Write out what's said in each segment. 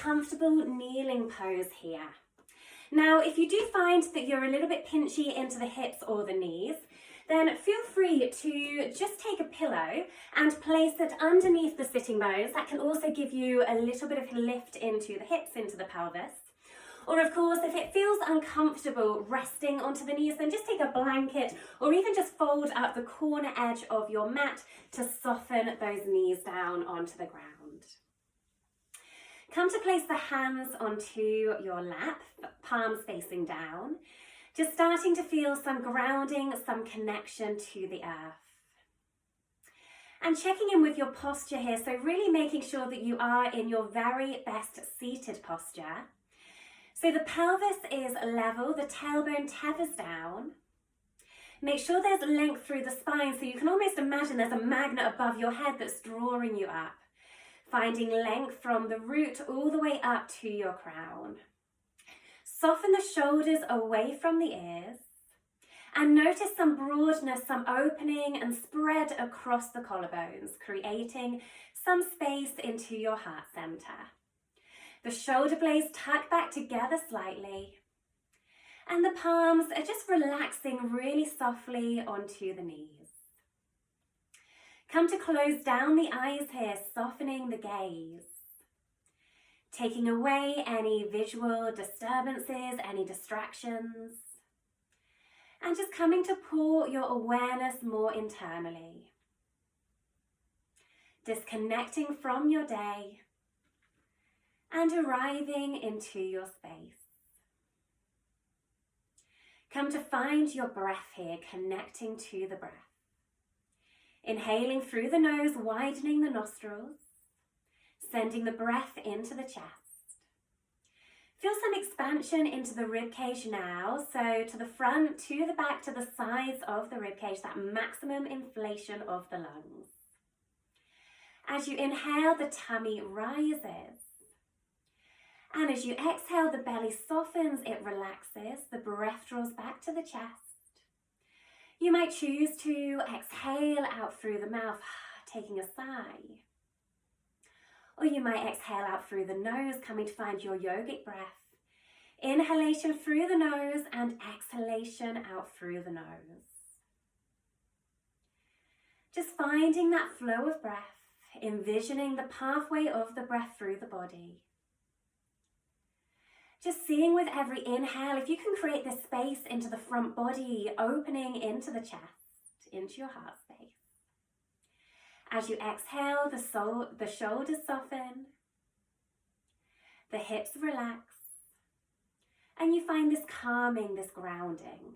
comfortable kneeling pose here. Now, if you do find that you're a little bit pinchy into the hips or the knees, then feel free to just take a pillow and place it underneath the sitting bones. That can also give you a little bit of lift into the hips, into the pelvis. Or of course, if it feels uncomfortable resting onto the knees, then just take a blanket or even just fold up the corner edge of your mat to soften those knees down onto the ground. Come to place the hands onto your lap, palms facing down, just starting to feel some grounding, some connection to the earth. And checking in with your posture here, so really making sure that you are in your very best seated posture. So the pelvis is level, the tailbone tethers down. Make sure there's length through the spine, so you can almost imagine there's a magnet above your head that's drawing you up. Finding length from the root all the way up to your crown. Soften the shoulders away from the ears and notice some broadness, some opening and spread across the collarbones, creating some space into your heart center. The shoulder blades tuck back together slightly and the palms are just relaxing really softly onto the knees. Come to close down the eyes here, softening the gaze. Taking away any visual disturbances, any distractions. And just coming to pull your awareness more internally. Disconnecting from your day and arriving into your space. Come to find your breath here, connecting to the breath. Inhaling through the nose, widening the nostrils, sending the breath into the chest. Feel some expansion into the ribcage now, so to the front, to the back, to the sides of the ribcage, that maximum inflation of the lungs. As you inhale, the tummy rises. And as you exhale, the belly softens, it relaxes, the breath draws back to the chest. You might choose to exhale out through the mouth, taking a sigh. Or you might exhale out through the nose, coming to find your yogic breath. Inhalation through the nose and exhalation out through the nose. Just finding that flow of breath, envisioning the pathway of the breath through the body. Just seeing with every inhale, if you can create this space into the front body, opening into the chest, into your heart space. As you exhale, the shoulders soften, the hips relax, and you find this calming, this grounding.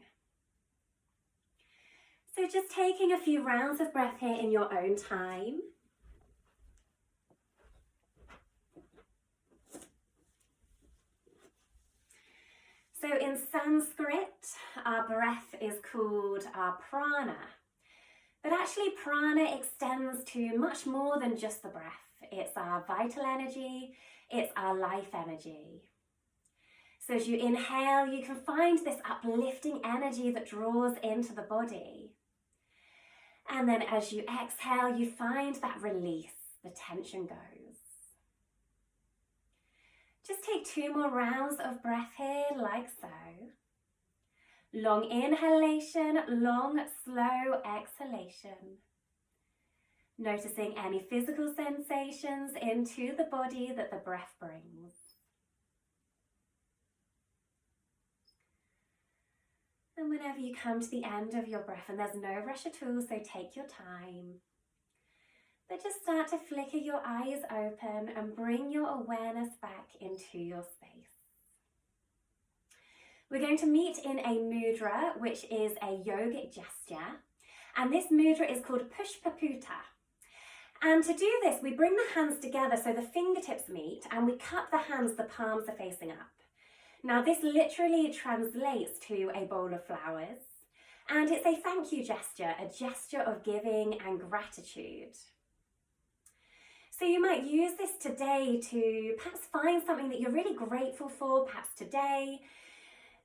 So just taking a few rounds of breath here in your own time. So in Sanskrit, our breath is called our prana. But actually prana extends to much more than just the breath. It's our vital energy, it's our life energy. So as you inhale, you can find this uplifting energy that draws into the body. And then as you exhale, you find that release, the tension goes. Just take 2 more rounds of breath here, like so. Long inhalation, long, slow exhalation. Noticing any physical sensations into the body that the breath brings. And whenever you come to the end of your breath, and there's no rush at all, so take your time. But just start to flicker your eyes open and bring your awareness back into your space. We're going to meet in a mudra, which is a yogic gesture. And this mudra is called Pushpaputa. And to do this, we bring the hands together so the fingertips meet and we cup the hands, the palms are facing up. Now this literally translates to a bowl of flowers. And it's a thank you gesture, a gesture of giving and gratitude. So you might use this today to perhaps find something that you're really grateful for, perhaps today.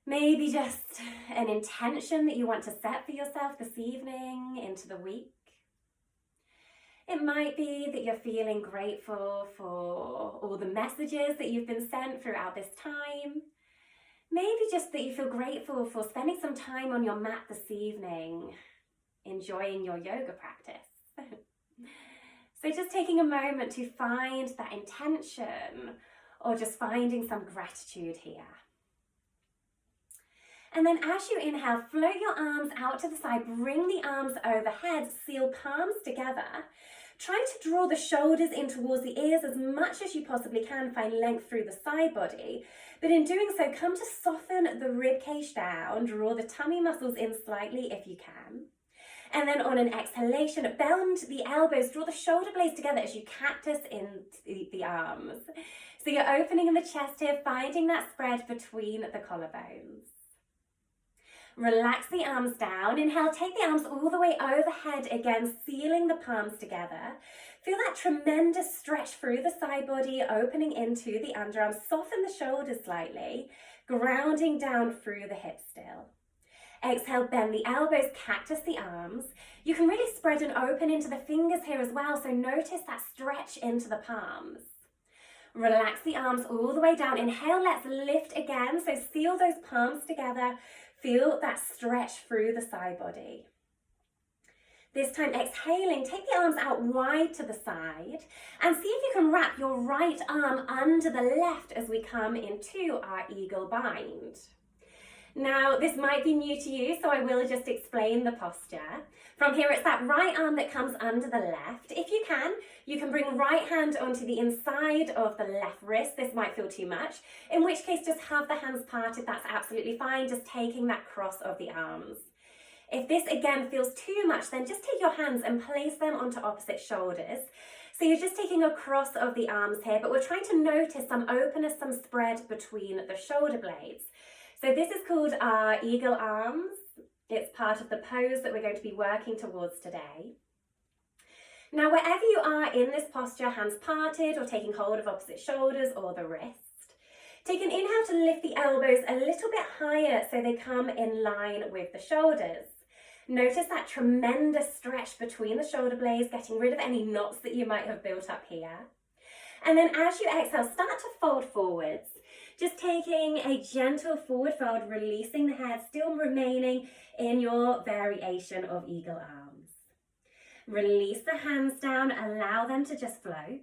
Maybe just an intention that you want to set for yourself this evening, into the week. It might be that you're feeling grateful for all the messages that you've been sent throughout this time. Maybe just that you feel grateful for spending some time on your mat this evening, enjoying your yoga practice. So just taking a moment to find that intention or just finding some gratitude here. And then as you inhale, float your arms out to the side, bring the arms overhead, seal palms together. Try to draw the shoulders in towards the ears as much as you possibly can, find length through the side body. But in doing so, come to soften the rib cage down, draw the tummy muscles in slightly if you can. And then on an exhalation, bend the elbows, draw the shoulder blades together as you cactus in the arms. So you're opening in the chest here, finding that spread between the collarbones. Relax the arms down. Inhale, take the arms all the way overhead again, sealing the palms together. Feel that tremendous stretch through the side body, opening into the underarms. Soften the shoulders slightly, grounding down through the hips still. Exhale, bend the elbows, cactus the arms. You can really spread and open into the fingers here as well, so notice that stretch into the palms. Relax the arms all the way down. Inhale, let's lift again, so seal those palms together. Feel that stretch through the side body. This time, exhaling, take the arms out wide to the side and see if you can wrap your right arm under the left as we come into our eagle bind. Now, this might be new to you, so I will just explain the posture. From here, it's that right arm that comes under the left. If you can bring right hand onto the inside of the left wrist. This might feel too much, in which case just have the hands parted. That's absolutely fine, just taking that cross of the arms. If this again feels too much, then just take your hands and place them onto opposite shoulders. So you're just taking a cross of the arms here, but we're trying to notice some openness, some spread between the shoulder blades. So this is called our eagle arms. It's part of the pose that we're going to be working towards today. Now, wherever you are in this posture, hands parted or taking hold of opposite shoulders or the wrist, take an inhale to lift the elbows a little bit higher so they come in line with the shoulders. Notice that tremendous stretch between the shoulder blades, getting rid of any knots that you might have built up here. And then as you exhale, start to fold forwards. Just taking a gentle forward fold, releasing the head, still remaining in your variation of eagle arms. Release the hands down, allow them to just float.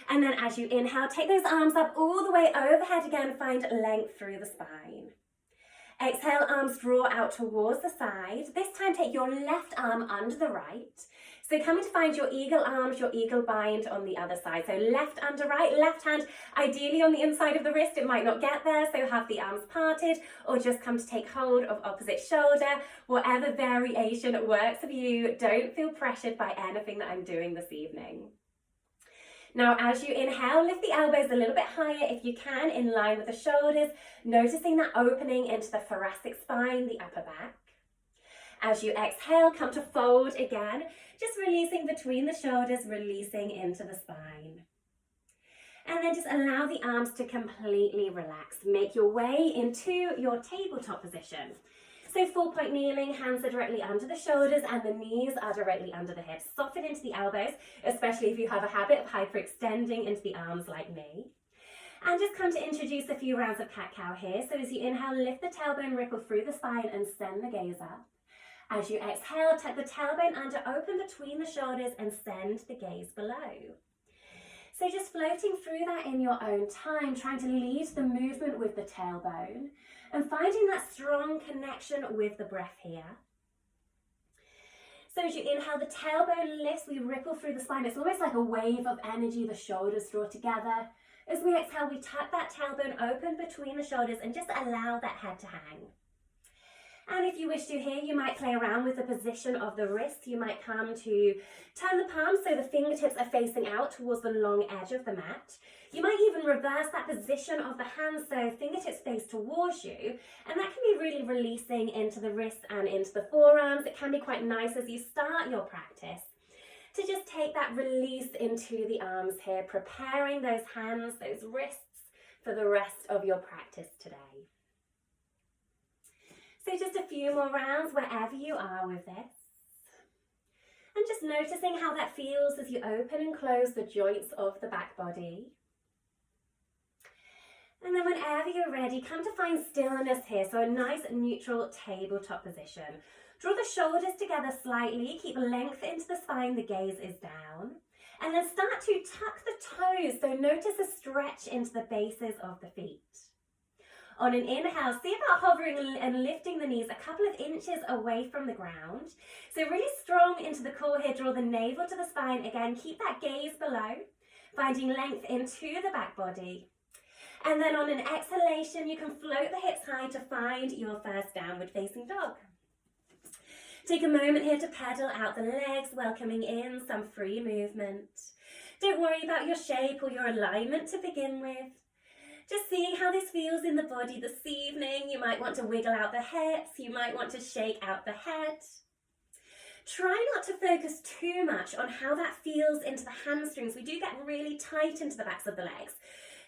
And then as you inhale, take those arms up all the way overhead again, find length through the spine. Exhale, arms draw out towards the side. This time take your left arm under the right. So coming to find your eagle arms, your eagle bind on the other side. So left under right, left hand ideally on the inside of the wrist. It might not get there, so have the arms parted or just come to take hold of opposite shoulder. Whatever variation works for you, don't feel pressured by anything that I'm doing this evening. Now, as you inhale, lift the elbows a little bit higher if you can, in line with the shoulders, noticing that opening into the thoracic spine, the upper back. As you exhale, come to fold again, just releasing between the shoulders, releasing into the spine. And then just allow the arms to completely relax. Make your way into your tabletop position. So 4-point kneeling, hands are directly under the shoulders and the knees are directly under the hips. Soften into the elbows, especially if you have a habit of hyperextending into the arms like me. And just come to introduce a few rounds of cat-cow here. So as you inhale, lift the tailbone, ripple through the spine and send the gaze up. As you exhale, tuck the tailbone under, open between the shoulders and send the gaze below. So just floating through that in your own time, trying to lead the movement with the tailbone and finding that strong connection with the breath here. So as you inhale, the tailbone lifts, we ripple through the spine. It's almost like a wave of energy, the shoulders draw together. As we exhale, we tuck that tailbone open between the shoulders and just allow that head to hang. And if you wish to here, you might play around with the position of the wrists. You might come to turn the palms so the fingertips are facing out towards the long edge of the mat. You might even reverse that position of the hands so fingertips face towards you. And that can be really releasing into the wrists and into the forearms. It can be quite nice as you start your practice to just take that release into the arms here, preparing those hands, those wrists for the rest of your practice today. So just a few more rounds wherever you are with this. And just noticing how that feels as you open and close the joints of the back body. And then whenever you're ready, come to find stillness here. So a nice neutral tabletop position. Draw the shoulders together slightly, keep length into the spine, the gaze is down. And then start to tuck the toes, so notice a stretch into the bases of the feet. On an inhale, see about hovering and lifting the knees a couple of inches away from the ground. So really strong into the core here, draw the navel to the spine. Again, keep that gaze below, finding length into the back body. And then on an exhalation, you can float the hips high to find your first downward facing dog. Take a moment here to pedal out the legs, welcoming in some free movement. Don't worry about your shape or your alignment to begin with. Just seeing how this feels in the body this evening. You might want to wiggle out the hips, you might want to shake out the head. Try not to focus too much on how that feels into the hamstrings. We do get really tight into the backs of the legs.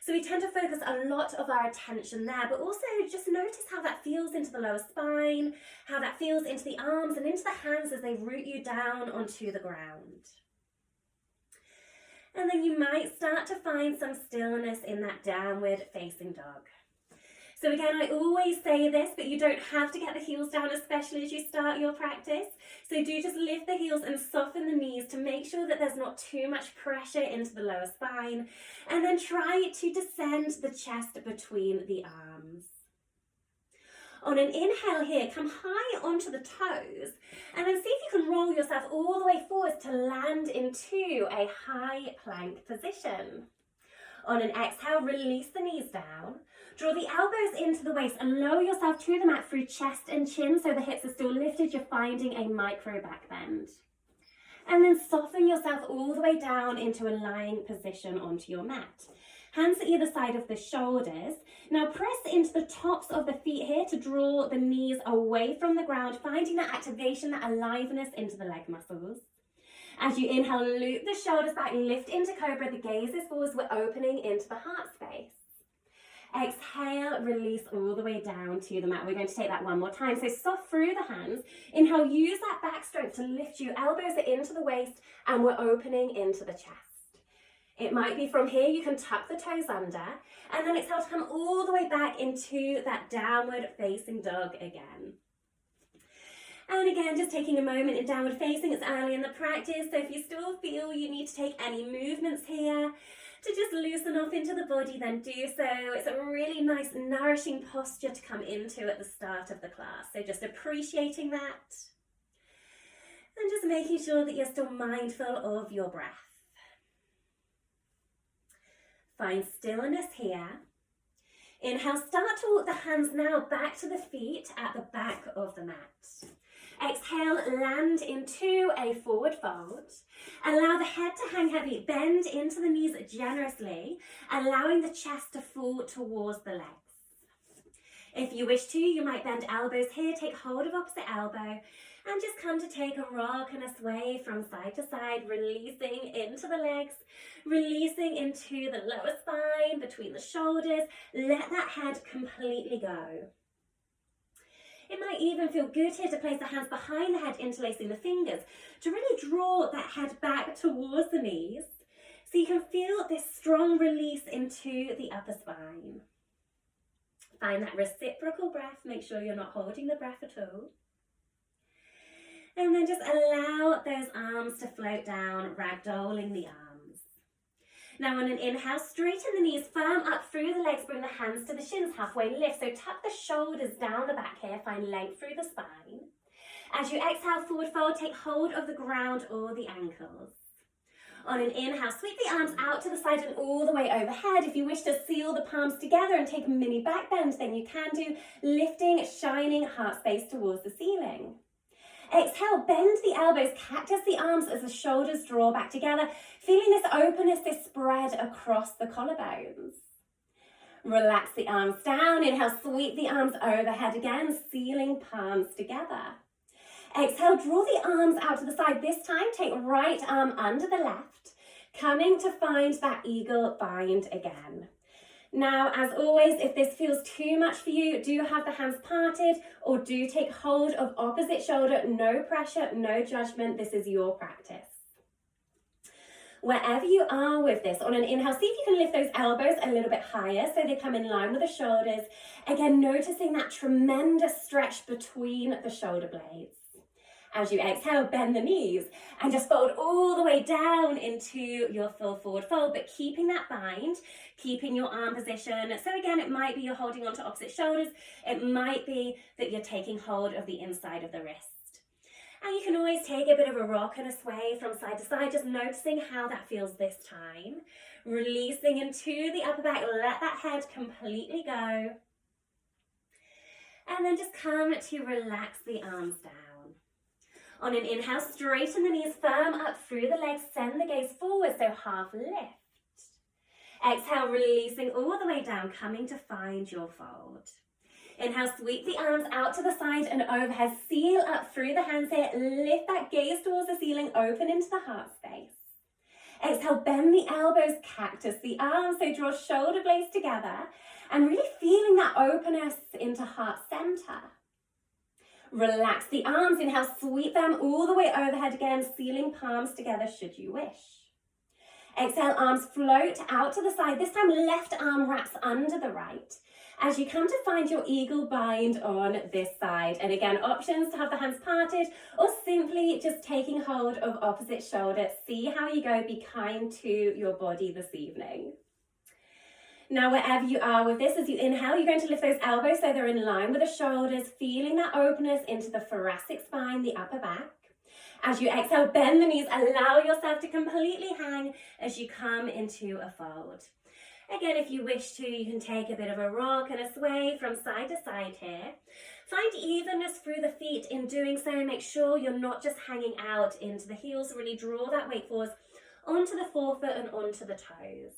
So we tend to focus a lot of our attention there, but also just notice how that feels into the lower spine, how that feels into the arms and into the hands as they root you down onto the ground. And then you might start to find some stillness in that downward facing dog. So again, I always say this, but you don't have to get the heels down, especially as you start your practice. So do just lift the heels and soften the knees to make sure that there's not too much pressure into the lower spine. And then try to descend the chest between the arms. On an inhale here, come high onto the toes and then see if you can roll yourself all the way forwards to land into a high plank position. On an exhale, release the knees down. Draw the elbows into the waist and lower yourself to the mat through chest and chin so the hips are still lifted. You're finding a micro back bend. And then soften yourself all the way down into a lying position onto your mat. Hands at either side of the shoulders. Now press into the tops of the feet here to draw the knees away from the ground, finding that activation, that aliveness into the leg muscles. As you inhale, loop the shoulders back, lift into cobra, the gaze is forwards, we're opening into the heart space. Exhale, release all the way down to the mat. We're going to take that one more time. So soft through the hands. Inhale, use that back strength to lift you. Elbows are into the waist and we're opening into the chest. It might be from here, you can tuck the toes under and then exhale to come all the way back into that downward facing dog again. And again, just taking a moment in downward facing, it's early in the practice, so if you still feel you need to take any movements here to just loosen off into the body, then do so. It's a really nice, nourishing posture to come into at the start of the class. So just appreciating that and just making sure that you're still mindful of your breath. Find stillness here. Inhale, start to walk the hands now back to the feet at the back of the mat. Exhale, land into a forward fold. Allow the head to hang heavy. Bend into the knees generously, allowing the chest to fall towards the legs. If you wish to, you might bend elbows here, take hold of opposite elbow, and just come to take a rock and a sway from side to side, releasing into the legs, releasing into the lower spine, between the shoulders. Let that head completely go. It might even feel good here to place the hands behind the head, interlacing the fingers, to really draw that head back towards the knees, so you can feel this strong release into the upper spine. Find that reciprocal breath, make sure you're not holding the breath at all. And then just allow those arms to float down, ragdolling the arms. Now on an inhale, straighten the knees, firm up through the legs, bring the hands to the shins, halfway lift. So tuck the shoulders down the back here, find length through the spine. As you exhale, forward fold, take hold of the ground or the ankles. On an inhale, sweep the arms out to the side and all the way overhead. If you wish to seal the palms together and take a mini back bend, then you can do, lifting, shining heart space towards the ceiling. Exhale, bend the elbows, cactus the arms as the shoulders draw back together, feeling this openness, this spread across the collarbones. Relax the arms down. Inhale, sweep the arms overhead again, sealing palms together. Exhale, draw the arms out to the side. This time, take right arm under the left, coming to find that eagle bind again. Now, as always, if this feels too much for you, do have the hands parted or do take hold of opposite shoulder. No pressure, no judgment. This is your practice. Wherever you are with this, on an inhale, see if you can lift those elbows a little bit higher so they come in line with the shoulders. Again, noticing that tremendous stretch between the shoulder blades. As you exhale, bend the knees and just fold all the way down into your full forward fold, but keeping that bind, keeping your arm position. So again, it might be you're holding onto opposite shoulders. It might be that you're taking hold of the inside of the wrist. And you can always take a bit of a rock and a sway from side to side, just noticing how that feels this time. Releasing into the upper back, let that head completely go. And then just come to relax the arms down. On an inhale, straighten the knees, firm up through the legs, send the gaze forward, so half lift. Exhale, releasing all the way down, coming to find your fold. Inhale, sweep the arms out to the side and overhead, seal up through the hands here, lift that gaze towards the ceiling, open into the heart space. Exhale, bend the elbows, cactus the arms, so draw shoulder blades together and really feeling that openness into heart center. Relax the arms, inhale, sweep them all the way overhead again, sealing palms together should you wish. Exhale, arms float out to the side, this time left arm wraps under the right. As you come to find your eagle bind on this side. And again, options to have the hands parted or simply just taking hold of opposite shoulder. See how you go, be kind to your body this evening. Now, wherever you are with this, as you inhale, you're going to lift those elbows so they're in line with the shoulders, feeling that openness into the thoracic spine, the upper back. As you exhale, bend the knees, allow yourself to completely hang as you come into a fold. Again, if you wish to, you can take a bit of a rock and a sway from side to side here. Find evenness through the feet in doing so. Make sure you're not just hanging out into the heels. Really draw that weight forwards onto the forefoot and onto the toes.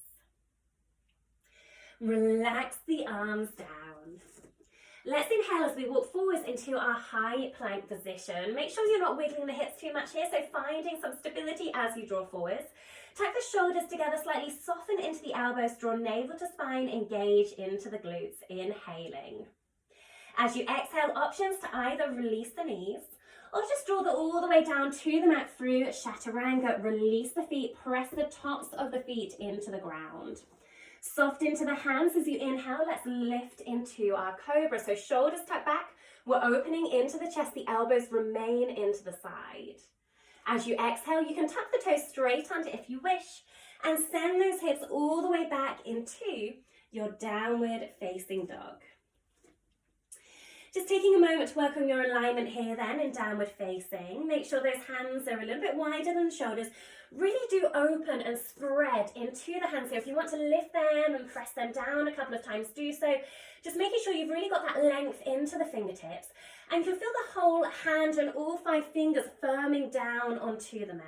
Relax the arms down. Let's inhale as we walk forwards into our high plank position. Make sure you're not wiggling the hips too much here, so finding some stability as you draw forwards. Tuck the shoulders together slightly, soften into the elbows, draw navel to spine, engage into the glutes, inhaling. As you exhale, options to either release the knees or just draw all the way down to the mat through Chaturanga. Release the feet, press the tops of the feet into the ground. Soft into the hands as you inhale, let's lift into our cobra. So shoulders tucked back, we're opening into the chest, the elbows remain into the side. As you exhale, you can tuck the toes straight under if you wish and send those hips all the way back into your downward facing dog. Just taking a moment to work on your alignment here then in downward facing. Make sure those hands are a little bit wider than the shoulders. Really do open and spread into the hands here. If you want to lift them and press them down a couple of times, do so. Just making sure you've really got that length into the fingertips. And you can feel the whole hand and all 5 fingers firming down onto the mat.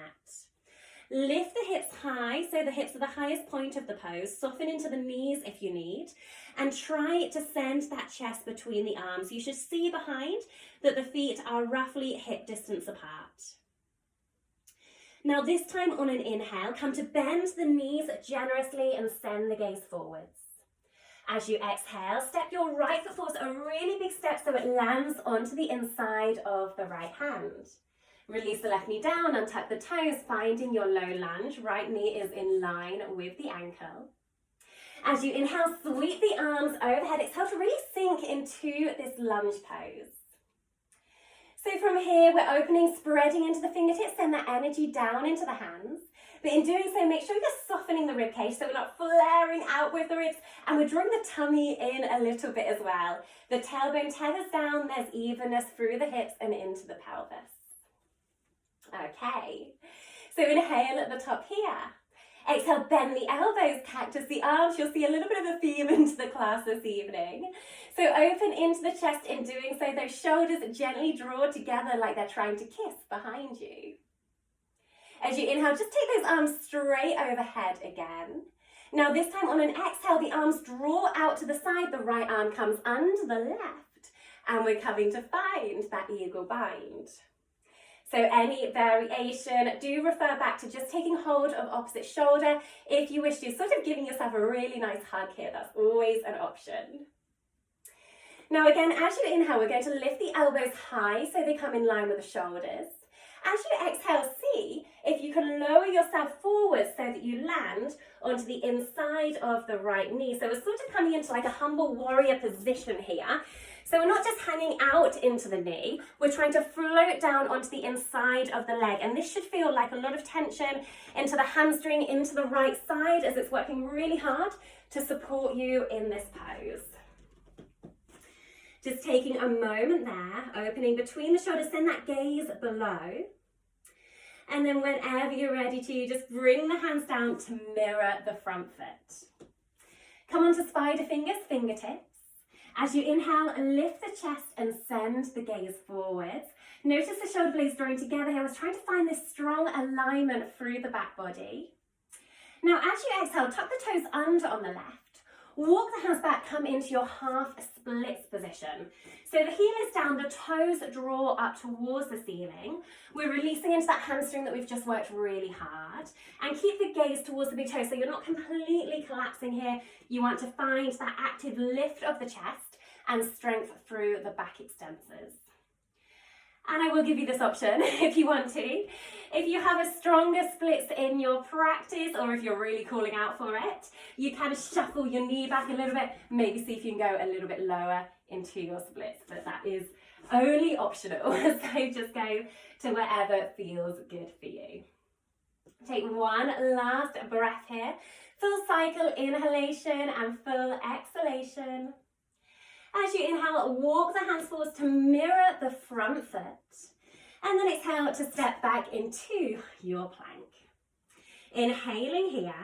Lift the hips high, so the hips are the highest point of the pose. Soften into the knees if you need. And try to send that chest between the arms. You should see behind that the feet are roughly hip distance apart. Now this time on an inhale, come to bend the knees generously and send the gaze forwards. As you exhale, step your right foot forwards, a really big step so it lands onto the inside of the right hand. Release the left knee down, untuck the toes, finding your low lunge. Right knee is in line with the ankle. As you inhale, sweep the arms overhead. Exhale to really sink into this lunge pose. So from here, we're opening, spreading into the fingertips, send that energy down into the hands. But in doing so, make sure you're softening the ribcage so we're not flaring out with the ribs, and we're drawing the tummy in a little bit as well. The tailbone tethers down, there's evenness through the hips and into the pelvis. Okay, so inhale at the top here. Exhale, bend the elbows, cactus the arms. You'll see a little bit of a theme into the class this evening. So open into the chest. In doing so, those shoulders gently draw together like they're trying to kiss behind you. As you inhale, just take those arms straight overhead again. Now this time on an exhale, the arms draw out to the side. The right arm comes under the left. And we're coming to find that eagle bind. So any variation, do refer back to just taking hold of opposite shoulder. If you wish to, sort of giving yourself a really nice hug here, that's always an option. Now again, as you inhale, we're going to lift the elbows high so they come in line with the shoulders. As you exhale, see if you can lower yourself forward so that you land onto the inside of the right knee. So we're sort of coming into like a humble warrior position here. So we're not just hanging out into the knee, we're trying to float down onto the inside of the leg. And this should feel like a lot of tension into the hamstring, into the right side, as it's working really hard to support you in this pose. Just taking a moment there, opening between the shoulders, send that gaze below. And then whenever you're ready to, just bring the hands down to mirror the front foot. Come on to spider fingers, fingertips. As you inhale, lift the chest and send the gaze forwards. Notice the shoulder blades drawing together here. I was trying to find this strong alignment through the back body. Now, as you exhale, tuck the toes under on the left. Walk the hands back, come into your half splits position. So the heel is down, the toes draw up towards the ceiling. We're releasing into that hamstring that we've just worked really hard. And keep the gaze towards the big toe so you're not completely collapsing here. You want to find that active lift of the chest and strength through the back extensors. And I will give you this option if you want to. If you have a stronger splits in your practice, or if you're really calling out for it, you can shuffle your knee back a little bit, maybe see if you can go a little bit lower into your splits, but that is only optional. So just go to wherever feels good for you. Take one last breath here. Full cycle inhalation and full exhalation. As you inhale, walk the hands forwards to mirror the front foot. And then exhale to step back into your plank. Inhaling here.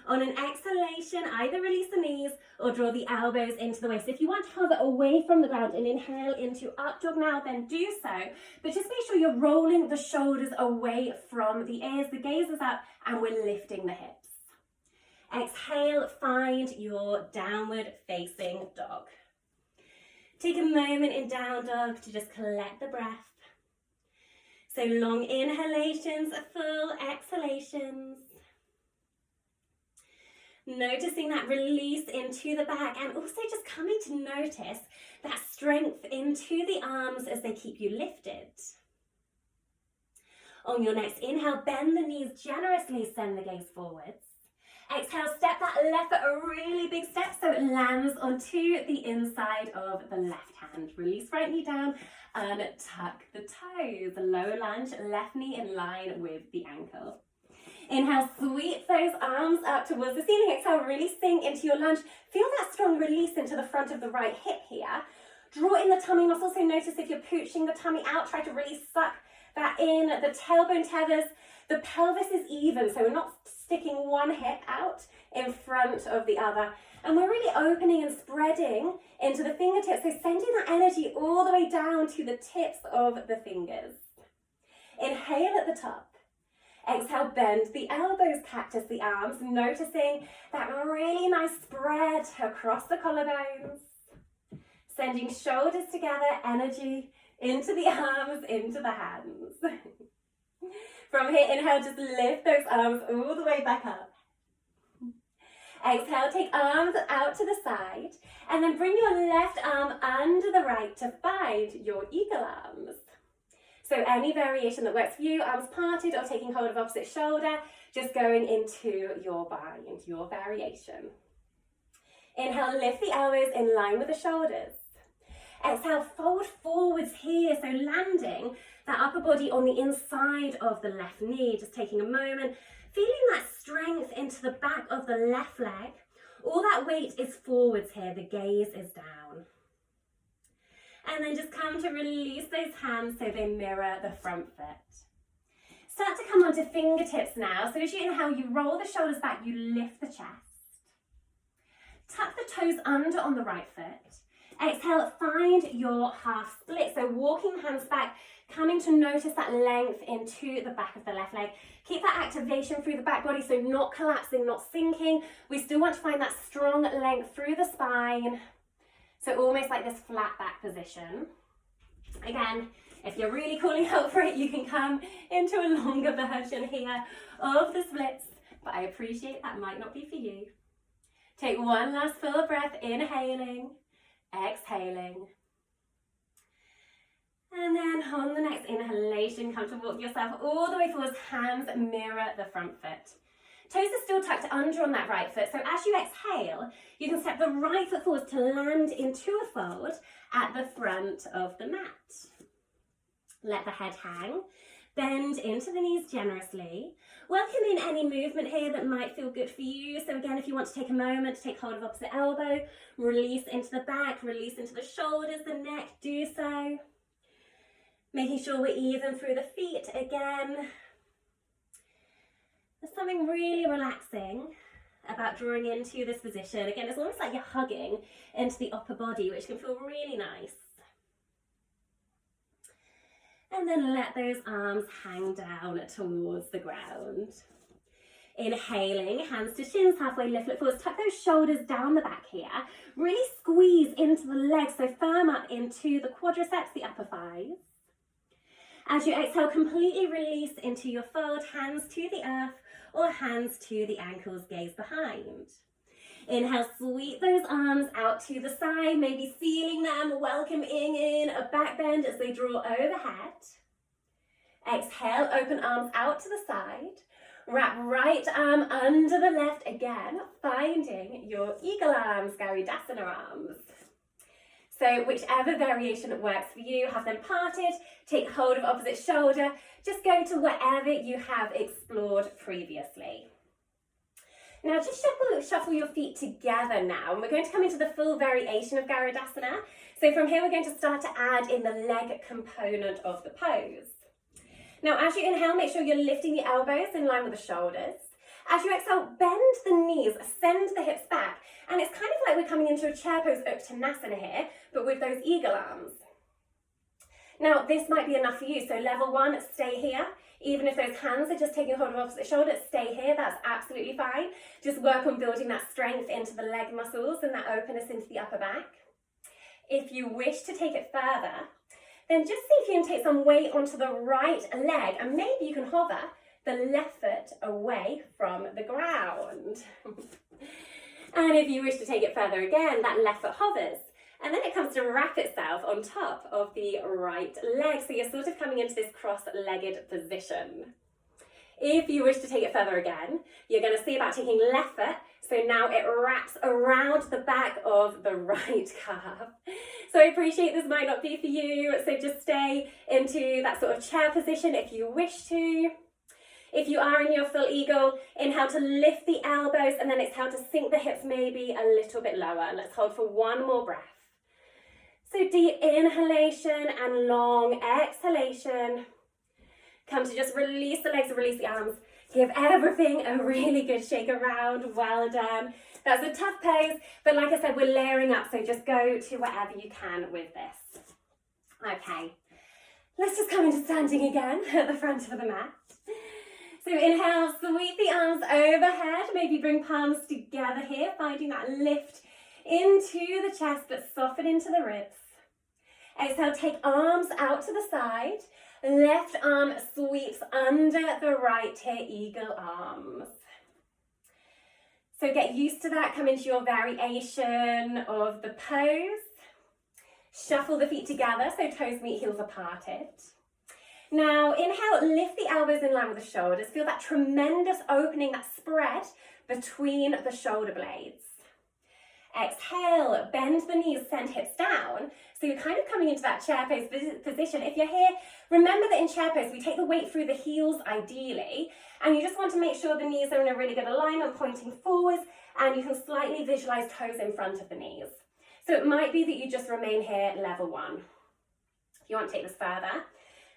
On an exhalation, either release the knees or draw the elbows into the waist. If you want to hover away from the ground and inhale into up dog now, then do so. But just make sure you're rolling the shoulders away from the ears. The gaze is up and we're lifting the hips. Exhale, find your downward facing dog. Take a moment in down dog to just collect the breath. So long inhalations, full exhalations. Noticing that release into the back and also just coming to notice that strength into the arms as they keep you lifted. On your next inhale, bend the knees generously, send the gaze forwards. Exhale, step that left foot a really big step so it lands onto the inside of the left hand. Release right knee down and tuck the toes. Lower lunge, left knee in line with the ankle. Inhale, sweep those arms up towards the ceiling. Exhale, really sink into your lunge. Feel that strong release into the front of the right hip here. Draw in the tummy muscles, so notice if you're pooching the tummy out, try to really suck that in. The tailbone tethers. The pelvis is even, so we're not sticking one hip out in front of the other. And we're really opening and spreading into the fingertips, so sending that energy all the way down to the tips of the fingers. Inhale at the top. Exhale, bend the elbows, cactus the arms, noticing that really nice spread across the collarbones. Sending shoulders together, energy into the arms, into the hands. From here, inhale, just lift those arms all the way back up. Exhale, take arms out to the side, and then bring your left arm under the right to find your eagle arms. So any variation that works for you, arms parted or taking hold of opposite shoulder, just going into your bind, your variation. Inhale, lift the elbows in line with the shoulders. Exhale, fold forwards here, so landing that upper body on the inside of the left knee, just taking a moment, feeling that strength into the back of the left leg. All that weight is forwards here, the gaze is down. And then just come to release those hands so they mirror the front foot. Start to come onto fingertips now. So as you inhale, you roll the shoulders back, you lift the chest. Tuck the toes under on the right foot. Exhale, find your half split. So walking the hands back, coming to notice that length into the back of the left leg. Keep that activation through the back body, so not collapsing, not sinking. We still want to find that strong length through the spine. So almost like this flat back position. Again, if you're really calling out for it, you can come into a longer version here of the splits, but I appreciate that might not be for you. Take one last full breath, inhaling, exhaling. And then on the next inhalation, come to walk yourself all the way forwards, hands mirror the front foot. Toes are still tucked under on that right foot, so as you exhale, you can step the right foot forwards to land into a fold at the front of the mat. Let the head hang, bend into the knees generously. Welcome in any movement here that might feel good for you. So again, if you want to take a moment to take hold of opposite elbow, release into the back, release into the shoulders, the neck, do so. Making sure we're even through the feet again. There's something really relaxing about drawing into this position. Again, it's almost like you're hugging into the upper body, which can feel really nice. And then let those arms hang down towards the ground. Inhaling, hands to shins, halfway lift, look forwards, tuck those shoulders down the back here. Really squeeze into the legs, so firm up into the quadriceps, the upper thighs. As you exhale, completely release into your fold, hands to the earth or hands to the ankles, gaze behind. Inhale, sweep those arms out to the side, maybe feeling them, welcoming in a back bend as they draw overhead. Exhale, open arms out to the side. Wrap right arm under the left again, finding your eagle arms, Garudasana arms. So whichever variation works for you, have them parted, take hold of opposite shoulder, just go to wherever you have explored previously. Now just shuffle your feet together now, and we're going to come into the full variation of Garudasana. So from here, we're going to start to add in the leg component of the pose. Now, as you inhale, make sure you're lifting the elbows in line with the shoulders. As you exhale, bend the knees, send the hips back. And it's kind of like we're coming into a chair pose Uttanasana here, but with those eagle arms. Now, this might be enough for you. So level one, stay here. Even if those hands are just taking hold of opposite shoulder, stay here. That's absolutely fine. Just work on building that strength into the leg muscles and that openness into the upper back. If you wish to take it further, then just see if you can take some weight onto the right leg, and maybe you can hover the left foot away from the ground. And if you wish to take it further again, that left foot hovers, and then it comes to wrap itself on top of the right leg. So you're sort of coming into this cross-legged position. If you wish to take it further again, you're going to see about taking left foot. So now it wraps around the back of the right calf. So I appreciate this might not be for you. So just stay into that sort of chair position if you wish to. If you are in your full eagle, inhale to lift the elbows and then exhale to sink the hips maybe a little bit lower. Let's hold for one more breath. So deep inhalation and long exhalation. Come to just release the legs and release the arms. Give everything a really good shake around. Well done. That's a tough pose, but like I said, we're layering up, so just go to wherever you can with this. Okay, let's just come into standing again at the front of the mat. So inhale, sweep the arms overhead. Maybe bring palms together here, finding that lift into the chest, but soften into the ribs. Exhale, take arms out to the side. Left arm sweeps under the right here, eagle arms. So get used to that, come into your variation of the pose. Shuffle the feet together, so toes meet, heels are parted. Now inhale, lift the elbows in line with the shoulders. Feel that tremendous opening, that spread between the shoulder blades. Exhale, bend the knees, send hips down. So you're kind of coming into that chair pose position. If you're here, remember that in chair pose, we take the weight through the heels ideally, and you just want to make sure the knees are in a really good alignment, pointing forwards, and you can slightly visualize toes in front of the knees. So it might be that you just remain here, level one. If you want to take this further,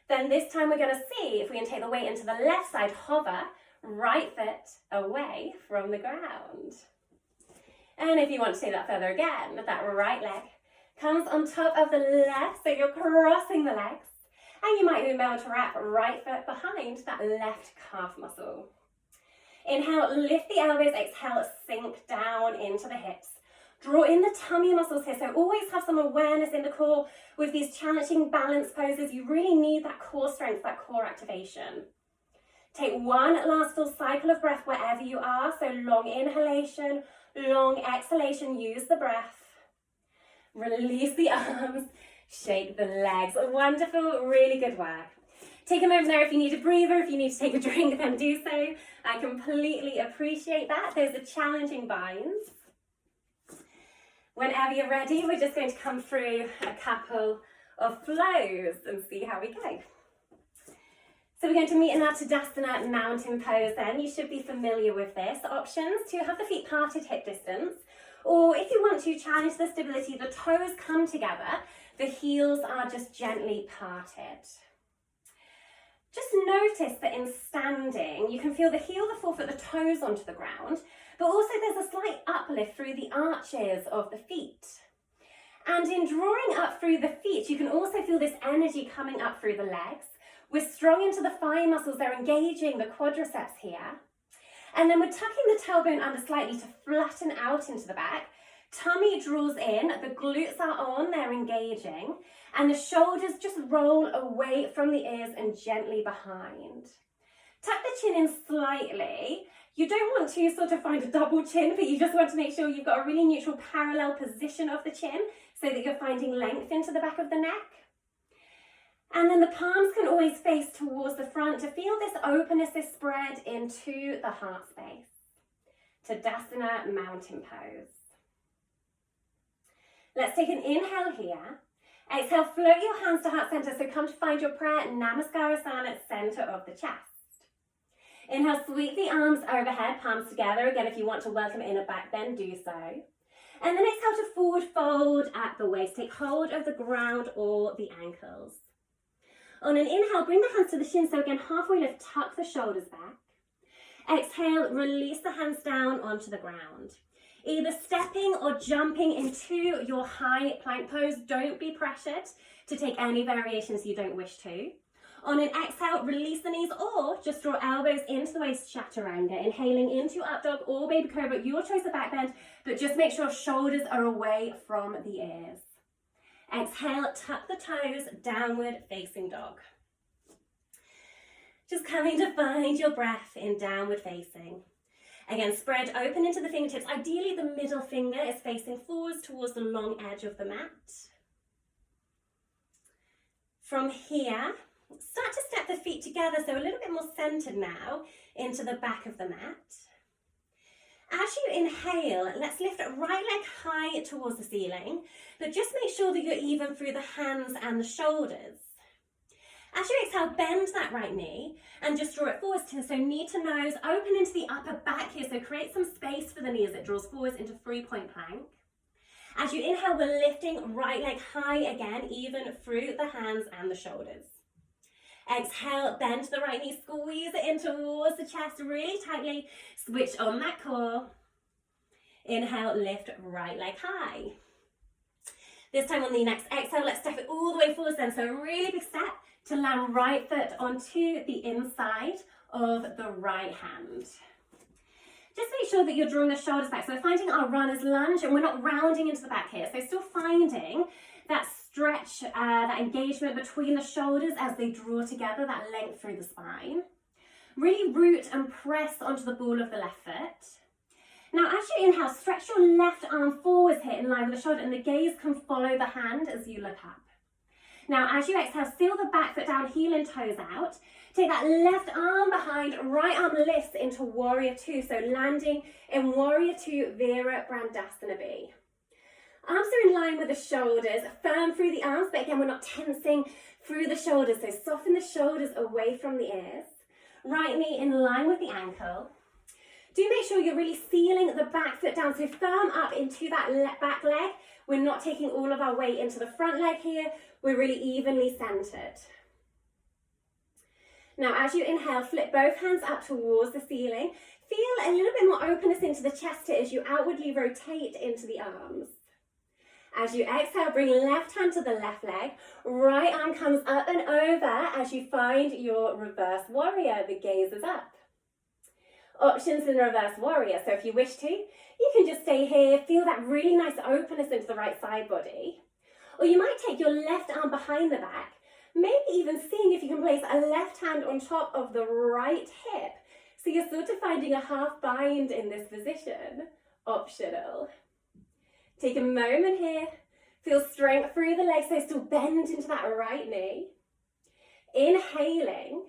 then this time we're going to see if we can take the weight into the left side, hover, right foot away from the ground. And if you want to take that further again, that right leg comes on top of the left, so you're crossing the legs, and you might even be able to wrap right foot behind that left calf muscle. Inhale, lift the elbows, exhale, sink down into the hips. Draw in the tummy muscles here, so always have some awareness in the core. With these challenging balance poses, you really need that core strength, that core activation. Take one last full cycle of breath wherever you are, so long inhalation, long exhalation, use the breath. Release the arms, shake the legs. Wonderful, really good work. Take a moment there if you need a breather, if you need to take a drink, then do so. I completely appreciate that. Those are challenging binds. Whenever you're ready, we're just going to come through a couple of flows and see how we go. So we're going to meet in our Tadasana mountain pose then. You should be familiar with this. Options to have the feet parted hip distance, or if you want to challenge the stability, the toes come together, the heels are just gently parted. Just notice that in standing, you can feel the heel, the forefoot, the toes onto the ground, but also there's a slight uplift through the arches of the feet. And in drawing up through the feet, you can also feel this energy coming up through the legs. We're strong into the thigh muscles, they're engaging the quadriceps here. And then we're tucking the tailbone under slightly to flatten out into the back. Tummy draws in, the glutes are on, they're engaging, and the shoulders just roll away from the ears and gently behind. Tuck the chin in slightly. You don't want to sort of find a double chin, but you just want to make sure you've got a really neutral parallel position of the chin so that you're finding length into the back of the neck. And then the palms can always face towards the front to feel this openness, this spread into the heart space. Tadasana mountain pose. Let's take an inhale here. Exhale, float your hands to heart center. So come to find your prayer, Namaskarasana, center of the chest. Inhale, sweep the arms overhead, palms together. Again, if you want to welcome in a back bend, do so. And then exhale to forward fold at the waist. Take hold of the ground or the ankles. On an inhale, bring the hands to the shin. So again, halfway lift, tuck the shoulders back. Exhale, release the hands down onto the ground. Either stepping or jumping into your high plank pose. Don't be pressured to take any variations you don't wish to. On an exhale, release the knees or just draw elbows into the waist, chaturanga. Inhaling into up dog or baby cobra, your choice of back bend, but just make sure shoulders are away from the ears. Exhale, tuck the toes, downward facing dog. Just coming to find your breath in downward facing. Again, spread open into the fingertips. Ideally, the middle finger is facing forwards towards the long edge of the mat. From here, start to step the feet together, so a little bit more centered now into the back of the mat. As you inhale, let's lift right leg high towards the ceiling, but just make sure that you're even through the hands and the shoulders. As you exhale, bend that right knee and just draw it forwards, so knee to nose, open into the upper back here, so create some space for the knee as it draws forwards into three-point plank. As you inhale, we're lifting right leg high again, even through the hands and the shoulders. Exhale, bend the right knee, squeeze it in towards the chest really tightly, switch on that core. Inhale, lift right leg high. This time on the next exhale, let's step it all the way forwards then, so a really big step to land right foot onto the inside of the right hand. Just make sure that you're drawing the shoulders back. So we're finding our runner's lunge and we're not rounding into the back here. So still finding that stretch, that engagement between the shoulders as they draw together, that length through the spine. Really root and press onto the ball of the left foot. Now as you inhale, stretch your left arm forwards here in line with the shoulder and the gaze can follow the hand as you look up. Now as you exhale, seal the back foot down, heel and toes out. Take that left arm behind, right arm lifts into Warrior Two. So landing in Warrior Two, Virabhadrasana B. Arms are in line with the shoulders, firm through the arms, but again, we're not tensing through the shoulders. So soften the shoulders away from the ears. Right knee in line with the ankle. Do make sure you're really sealing the back foot down. So firm up into that back leg. We're not taking all of our weight into the front leg here. We're really evenly centered. Now, as you inhale, flip both hands up towards the ceiling. Feel a little bit more openness into the chest here as you outwardly rotate into the arms. As you exhale, bring left hand to the left leg. Right arm comes up and over as you find your reverse warrior. The gaze is up. Options in reverse warrior. So if you wish to, you can just stay here, feel that really nice openness into the right side body. Or you might take your left arm behind the back, maybe even seeing if you can place a left hand on top of the right hip. So you're sort of finding a half bind in this position. Optional. Take a moment here. Feel strength through the legs, so still bend into that right knee. Inhaling.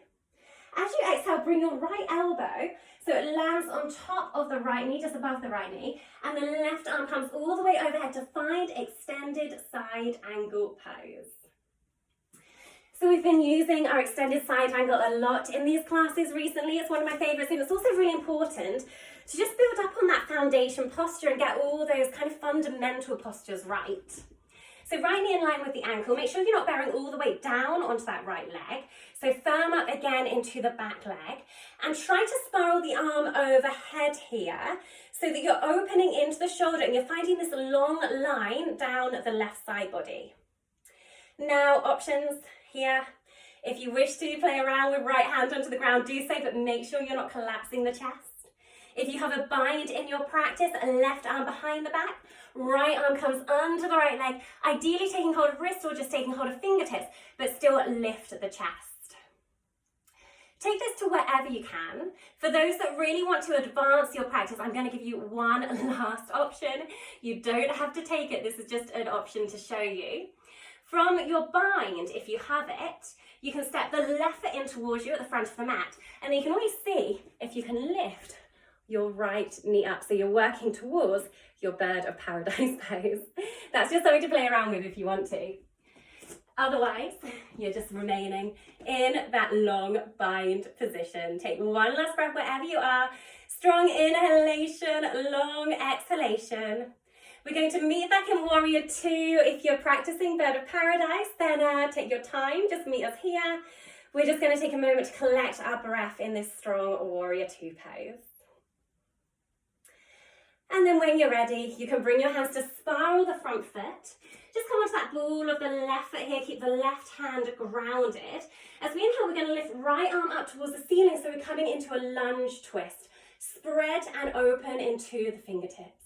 As you exhale, bring your right elbow so it lands on top of the right knee, just above the right knee, and the left arm comes all the way overhead to find extended side angle pose. So we've been using our extended side angle a lot in these classes recently. It's one of my favourites, and it's also really important to just build up on that foundation posture and get all those kind of fundamental postures right. So right knee in line with the ankle, make sure you're not bearing all the weight down onto that right leg. So firm up again into the back leg and try to spiral the arm overhead here so that you're opening into the shoulder and you're finding this long line down the left side body. Now options here. If you wish to play around with right hand onto the ground, do so, but make sure you're not collapsing the chest. If you have a bind in your practice, left arm behind the back, right arm comes under the right leg, ideally taking hold of wrists or just taking hold of fingertips, but still lift the chest. Take this to wherever you can. For those that really want to advance your practice, I'm going to give you one last option. You don't have to take it. This is just an option to show you. From your bind, if you have it, you can step the left foot in towards you at the front of the mat, and then you can always see if you can lift your right knee up, so you're working towards your bird of paradise pose. That's just something to play around with if you want to. Otherwise, you're just remaining in that long bind position. Take one last breath wherever you are. Strong inhalation, long exhalation. We're going to meet back in Warrior 2. If you're practicing Bird of Paradise, then take your time, just meet us here. We're just going to take a moment to collect our breath in this strong Warrior 2 pose. And then when you're ready, you can bring your hands to spiral the front foot. Just come onto that ball of the left foot here, keep the left hand grounded. As we inhale, we're going to lift right arm up towards the ceiling, so we're coming into a lunge twist. Spread and open into the fingertips.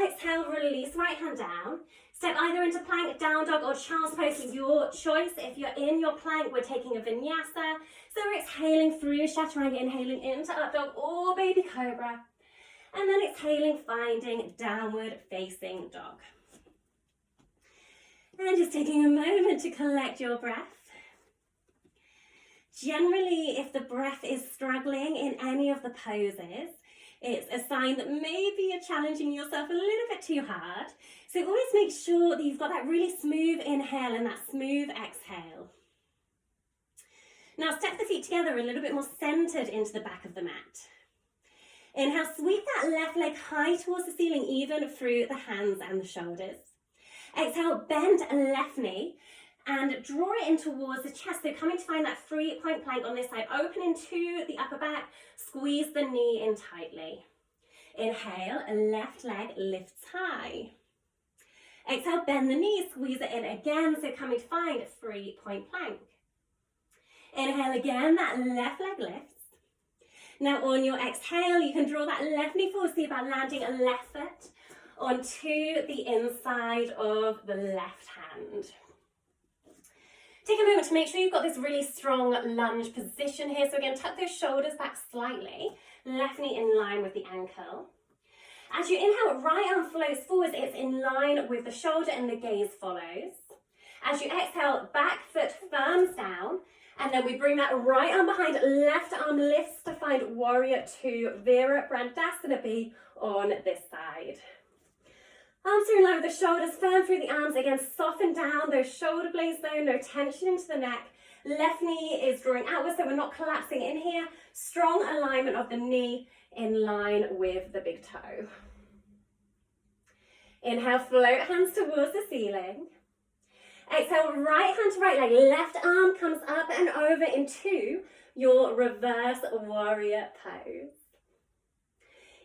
Exhale, release right hand down. Step either into plank, down dog, or child's pose, your choice. If you're in your plank, we're taking a vinyasa. So we're exhaling through chaturanga, inhaling into up dog or baby cobra. And then exhaling, finding downward facing dog. And just taking a moment to collect your breath. Generally, if the breath is struggling in any of the poses, it's a sign that maybe you're challenging yourself a little bit too hard. So always make sure that you've got that really smooth inhale and that smooth exhale. Now step the feet together a little bit more centered into the back of the mat. Inhale, sweep that left leg high towards the ceiling, even through the hands and the shoulders. Exhale, bend left knee and draw it in towards the chest. So coming to find that 3-point plank on this side. Open into the upper back, squeeze the knee in tightly. Inhale, left leg lifts high. Exhale, bend the knee, squeeze it in again. So coming to find a 3-point plank. Inhale again, that left leg lifts. Now on your exhale, you can draw that left knee forward, see about landing a left foot onto the inside of the left hand. Take a moment to make sure you've got this really strong lunge position here. So again, tuck those shoulders back slightly, left knee in line with the ankle. As you inhale, right arm flows forwards, it's in line with the shoulder and the gaze follows. As you exhale, back foot firms down. And then we bring that right arm behind, left arm lifts to find Warrior 2, Virabhadrasana B on this side. Arms are in line with the shoulders, firm through the arms. Again, soften down those shoulder blades though, no tension into the neck. Left knee is drawing outwards, so we're not collapsing in here. Strong alignment of the knee in line with the big toe. Inhale, float hands towards the ceiling. Exhale, right hand to right leg, left arm comes up and over into your reverse warrior pose.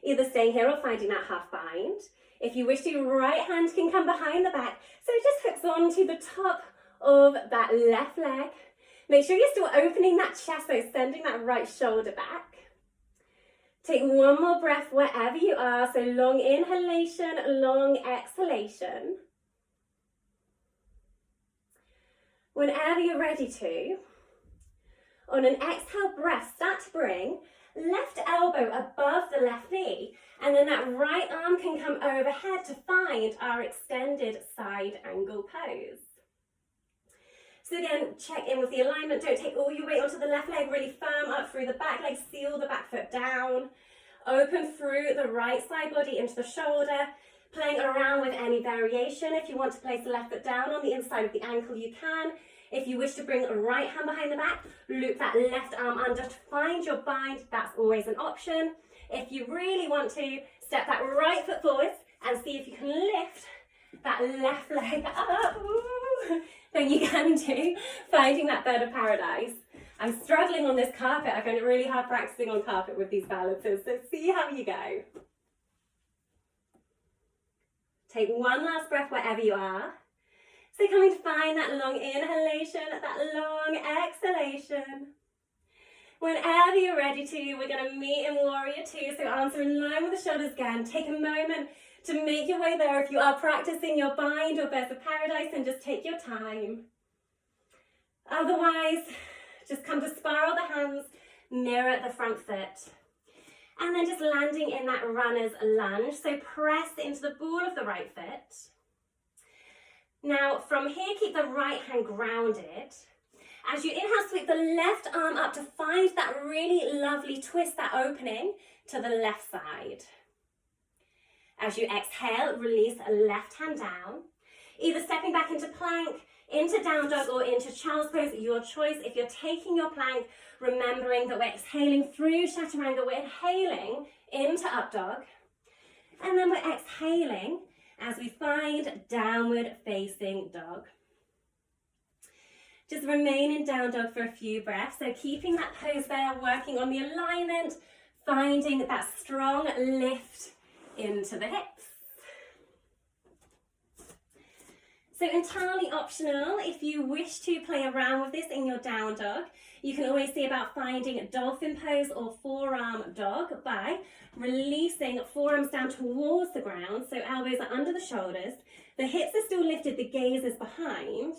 Either staying here or finding that half bind. If you wish to, right hand can come behind the back, so it just hooks on to the top of that left leg. Make sure you're still opening that chest, so sending that right shoulder back. Take one more breath wherever you are. So long inhalation, long exhalation. Whenever you're ready to, on an exhale breath, start to bring left elbow above the left knee, and then that right arm can come overhead to find our extended side angle pose. So again, check in with the alignment. Don't take all your weight onto the left leg, really firm up through the back leg, seal the back foot down. Open through the right side body into the shoulder, playing around with any variation. If you want to place the left foot down on the inside of the ankle, you can. If you wish to bring a right hand behind the back, loop that left arm under to find your bind. That's always an option. If you really want to, step that right foot forwards and see if you can lift that left leg up. Ooh. Then you can do, finding that bird of paradise. I'm struggling on this carpet. I find it really hard practicing on carpet with these balances. So see how you go. Take one last breath wherever you are. So coming to find that long inhalation, that long exhalation. Whenever you're ready to, we're going to meet in Warrior Two. So arms are in line with the shoulders again. Take a moment to make your way there. If you are practicing your bind or birds of paradise, then just take your time. Otherwise, just come to spiral the hands, mirror the front foot. And then just landing in that runner's lunge. So press into the ball of the right foot. Now from here, keep the right hand grounded. As you inhale, sweep the left arm up to find that really lovely twist, that opening to the left side. As you exhale, release a left hand down. Either stepping back into plank, into down dog, or into child's pose, your choice. If you're taking your plank, remembering that we're exhaling through chaturanga, we're inhaling into up dog. And then we're exhaling as we find downward facing dog. Just remain in down dog for a few breaths. So keeping that pose there, working on the alignment, finding that strong lift into the hips. So entirely optional, if you wish to play around with this in your down dog, you can always see about finding dolphin pose or forearm dog by releasing forearms down towards the ground. So elbows are under the shoulders, the hips are still lifted, the gaze is behind.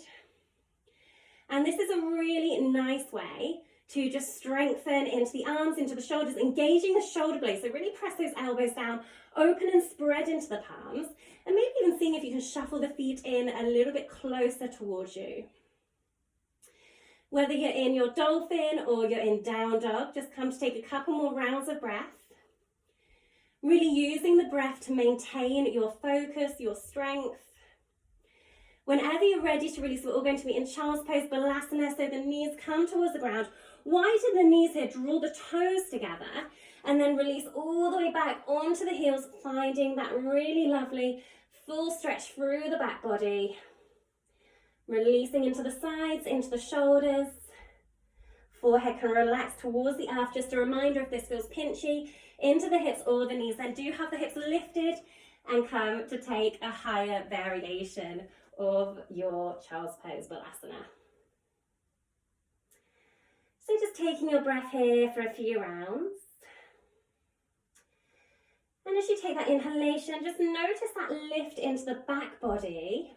And this is a really nice way to just strengthen into the arms, into the shoulders, engaging the shoulder blades. So really press those elbows down, open and spread into the palms, and maybe even seeing if you can shuffle the feet in a little bit closer towards you. Whether you're in your dolphin or you're in down dog, just come to take a couple more rounds of breath. Really using the breath to maintain your focus, your strength. Whenever you're ready to release, we're all going to be in child's pose, balasana, so the knees come towards the ground. Widen the knees here, draw the toes together, and then release all the way back onto the heels, finding that really lovely full stretch through the back body. Releasing into the sides, into the shoulders. Forehead can relax towards the earth. Just a reminder, if this feels pinchy, into the hips or the knees, then do have the hips lifted and come to take a higher variation of your child's pose, balasana. So just taking your breath here for a few rounds. And as you take that inhalation, just notice that lift into the back body.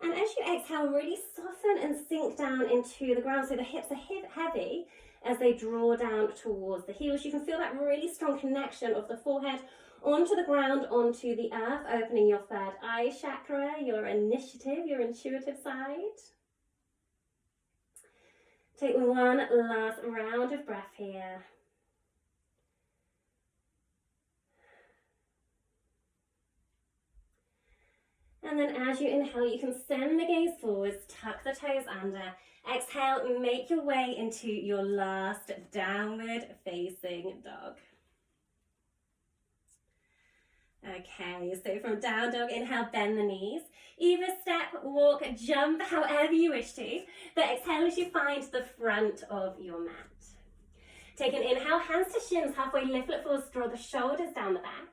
And as you exhale, really soften and sink down into the ground so the hips are heavy as they draw down towards the heels. You can feel that really strong connection of the forehead onto the ground, onto the earth, opening your third eye chakra, your initiative, your intuitive side. Take one last round of breath here. And then as you inhale, you can send the gaze forwards, tuck the toes under. Exhale, make your way into your last downward facing dog. Okay, so from down dog, inhale, bend the knees. Either step, walk, jump, however you wish to. But exhale as you find the front of your mat. Take an inhale, hands to shins, halfway lift forwards, draw the shoulders down the back.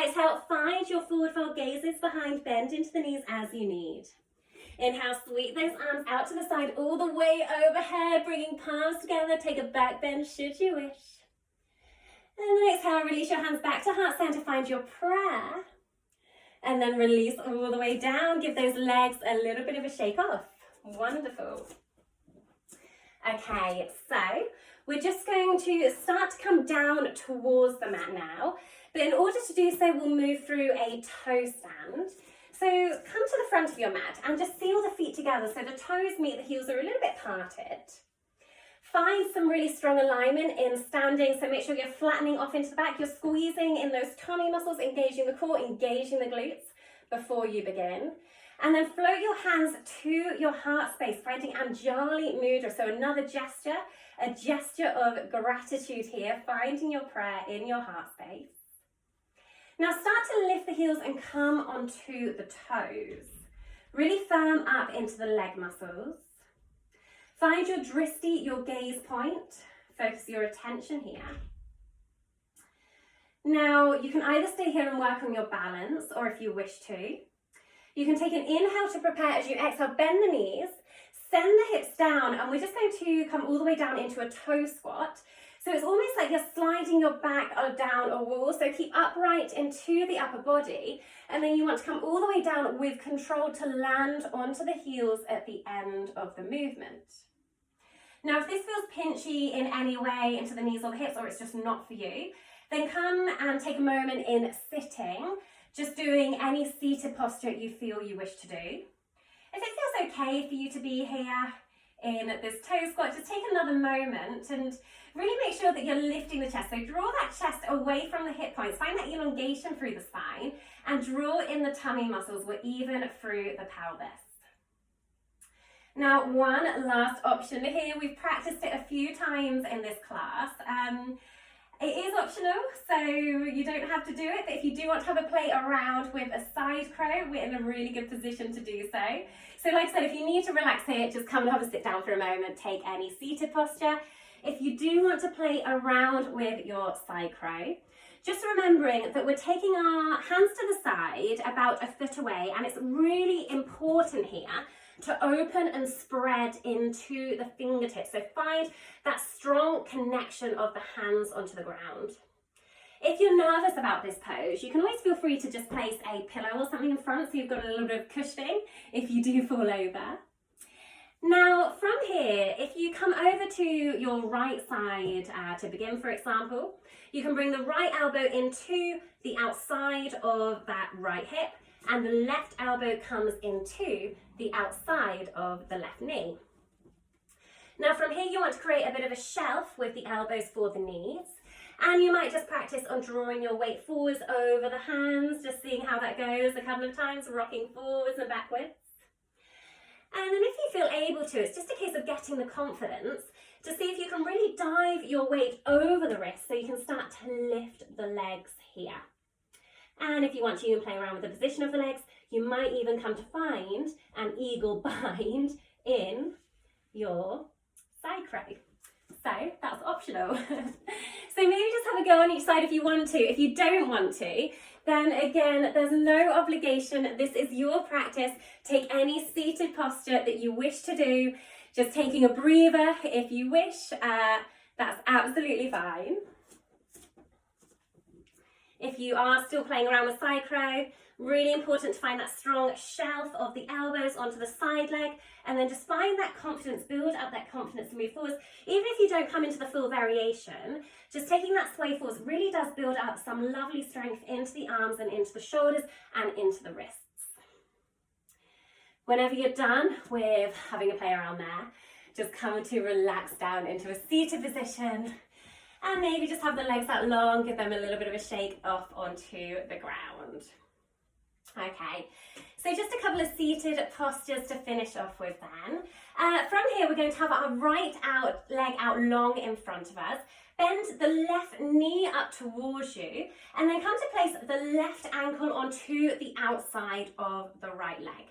Exhale, find your forward fold, gazes behind, bend into the knees as you need. Inhale, sweep those arms out to the side, all the way overhead, bringing palms together. Take a back bend should you wish. And then exhale, release your hands back to heart center, find your prayer. And then release all the way down. Give those legs a little bit of a shake off. Wonderful. Okay, so we're just going to start to come down towards the mat now. But in order to do so, we'll move through a toe stand. So come to the front of your mat and just seal the feet together so the toes meet the heels are a little bit parted. Find some really strong alignment in standing, so make sure you're flattening off into the back. You're squeezing in those tummy muscles, engaging the core, engaging the glutes before you begin. And then float your hands to your heart space, finding Anjali Mudra. So another gesture, a gesture of gratitude here, finding your prayer in your heart space. Now start to lift the heels and come onto the toes. Really firm up into the leg muscles. Find your drishti, your gaze point. Focus your attention here. Now you can either stay here and work on your balance, or if you wish to, you can take an inhale to prepare. As you exhale, bend the knees, send the hips down, and we're just going to come all the way down into a toe squat. So it's almost like you're sliding your back down a wall. So keep upright into the upper body. And then you want to come all the way down with control to land onto the heels at the end of the movement. Now, if this feels pinchy in any way into the knees or the hips, or it's just not for you, then come and take a moment in sitting, just doing any seated posture you feel you wish to do. If it feels okay for you to be here in this toe squat, just take another moment and really make sure that you're lifting the chest. So draw that chest away from the hip points. Find that elongation through the spine and draw in the tummy muscles or even through the pelvis. Now, one last option here. We've practiced it a few times in this class. It is optional, so you don't have to do it, but if you do want to have a play around with a side crow, we're in a really good position to do so. So like I said, if you need to relax here, just come and have a sit down for a moment, take any seated posture. If you do want to play around with your side crow, just remembering that we're taking our hands to the side about a foot away, and it's really important here to open and spread into the fingertips. So find that strong connection of the hands onto the ground. If you're nervous about this pose, you can always feel free to just place a pillow or something in front so you've got a little bit of cushioning if you do fall over. Now from here, if you come over to your right side to begin, for example, you can bring the right elbow into the outside of that right hip, and the left elbow comes into the outside of the left knee. Now from here, you want to create a bit of a shelf with the elbows for the knees, and you might just practice on drawing your weight forwards over the hands, just seeing how that goes a couple of times, rocking forwards and backwards. And then if you feel able to, it's just a case of getting the confidence to see if you can really dive your weight over the wrist so you can start to lift the legs here. And if you want to even play around with the position of the legs, you might even come to find an eagle bind in your side crow. So that's optional. So maybe just have a go on each side if you want to. If you don't want to, then again, there's no obligation. This is your practice. Take any seated posture that you wish to do. Just taking a breather if you wish. That's absolutely fine. If you are still playing around with side crow, really important to find that strong shelf of the elbows onto the side leg, and then just find that confidence, build up that confidence to move forwards. Even if you don't come into the full variation, just taking that sway forwards really does build up some lovely strength into the arms and into the shoulders and into the wrists. Whenever you're done with having a play around there, just come to relax down into a seated position. And maybe just have the legs out long, give them a little bit of a shake off onto the ground. Okay, so just a couple of seated postures to finish off with then. From here, we're going to have our right leg out long in front of us. Bend the left knee up towards you, and then come to place the left ankle onto the outside of the right leg.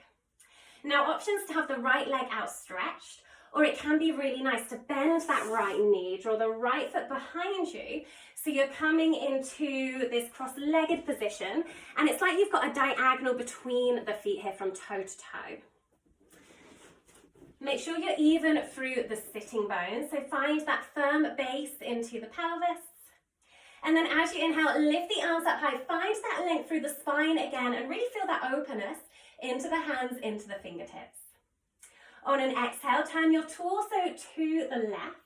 Now, options to have the right leg outstretched, or it can be really nice to bend that right knee, draw the right foot behind you, so you're coming into this cross-legged position, and it's like you've got a diagonal between the feet here from toe to toe. Make sure you're even through the sitting bones, so find that firm base into the pelvis, And then as you inhale, lift the arms up high, find that length through the spine again, and really feel that openness into the hands, into the fingertips. On an exhale, turn your torso to the left,